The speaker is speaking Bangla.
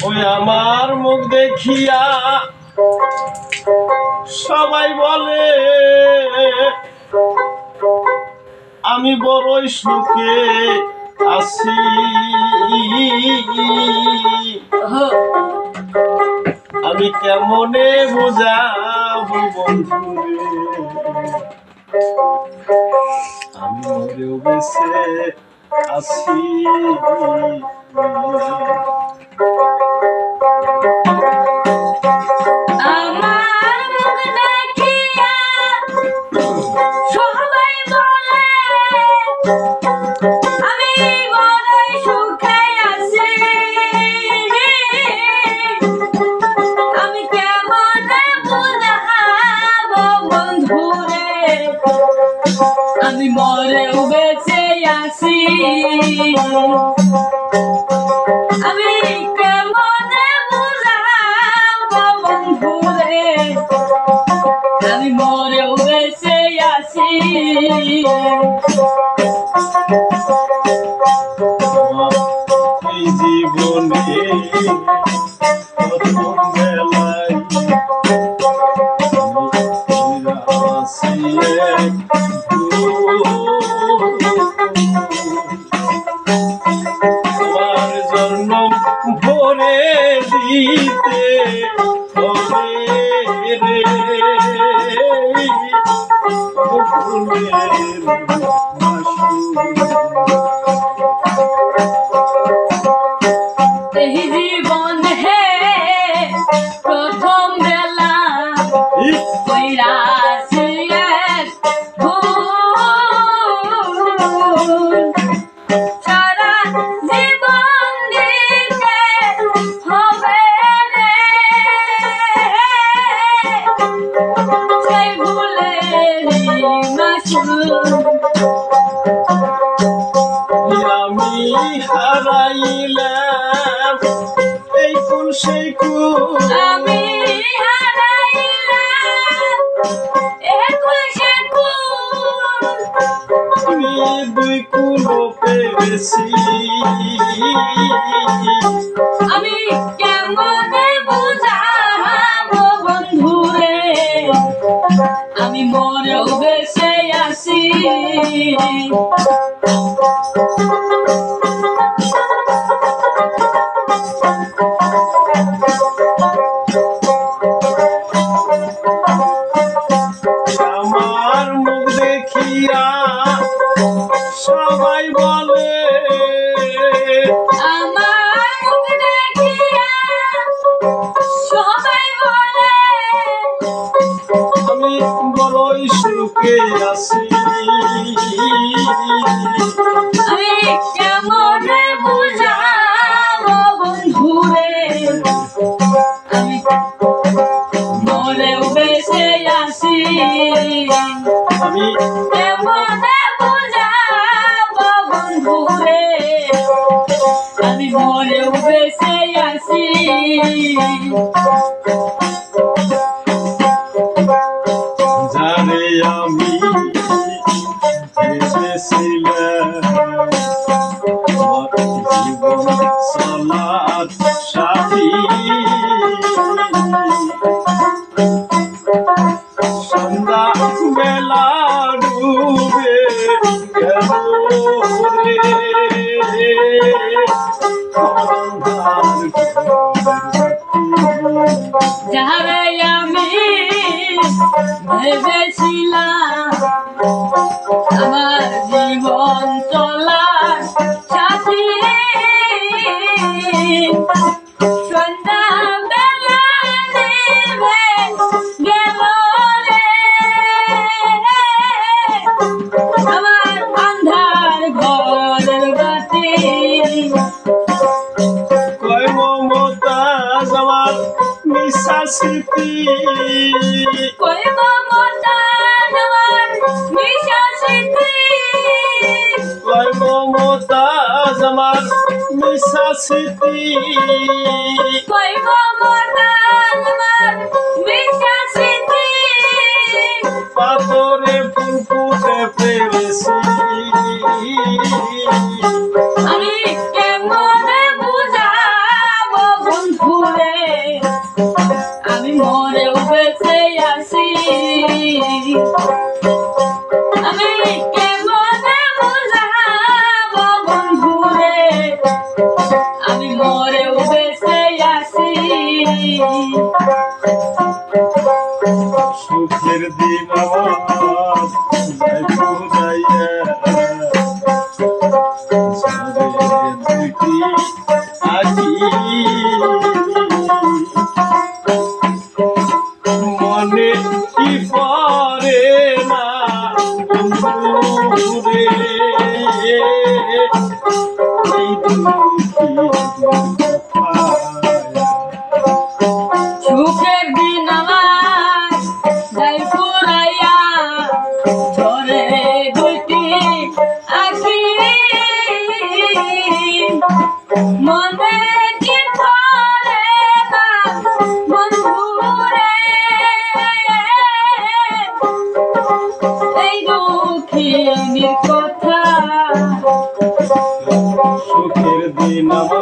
ওই আমার মুখ দেখিয়া সবাই বলে আমি বড়ই সুখে আছি। আমি কেমনে বুঝাবো বন্ধুরে আমি মরেও বেঁচে আছি। আমি মরেও বেঁচে আছি। আমি কেমনে বুঝাবো বন্ধুরে আমি মরেও বেঁচে আছি। এই জীবনে প্রথম বেলায় তোমার জন্য ভরে দিতে হবে রে ফুলের এই জীবন হে প্রথম বেলা কইরা সারা জীবন দিতে হবে রে সেই ভুলের মাসুল আমি হারাইলাম এই কুল সেই কুল আমি হারাইলাম এই কুল সেই কুল আমি দুই কুল পেয়েছি। আমি কেমনে বুঝাবো বন্ধুরে আমি মরেও বেঁচে আছি। আমার মুখ দেখিয়া সবাই বলে আমার মুখ দেখিয়া সবাই বলে আমি বড়ই সুখে আছি। আমি কেমনে বুঝাবো বন্ধুরে আমি মরেও বেঁচে আছি। আমি কেমনে বুঝাবো বন্ধুরে আমি মরেও বেঁচে আছি। জানে আমি ভেবেছিলাম জীবন চলার সাথী সন্ধ্যা বেলা ডুবে গেল রে যারে আমি ভেবেছিলাম আমার জীবন চলার সাথী সন্ধ্যা বেলা নেমে গেল রে আমার আন্ধার ঘরের বাতি কয় মমতাজ আমার মিশা স্মৃতি কই মমতাজ আমার মিশা স্মৃতি কয় মমতাজ আমার মিশা স্মৃতি কই মমতাজ আমার মিশা স্মৃতি পাথরে ফুল ফুটে পেরেছি। আমি কেমনে বুঝাবো বন্ধু সুখের দিন আমার বুঝাইয়া দুটি আছি মনে কি পরে না বন্ধুরে এই দুঃখী সুখের দিন আমার যাই পুরাইয়া ঝরে দুইটি আখি মনে কি পড়ে না বন্ধুরে এই দুঃখিনীর কথা সুখের দিন আমার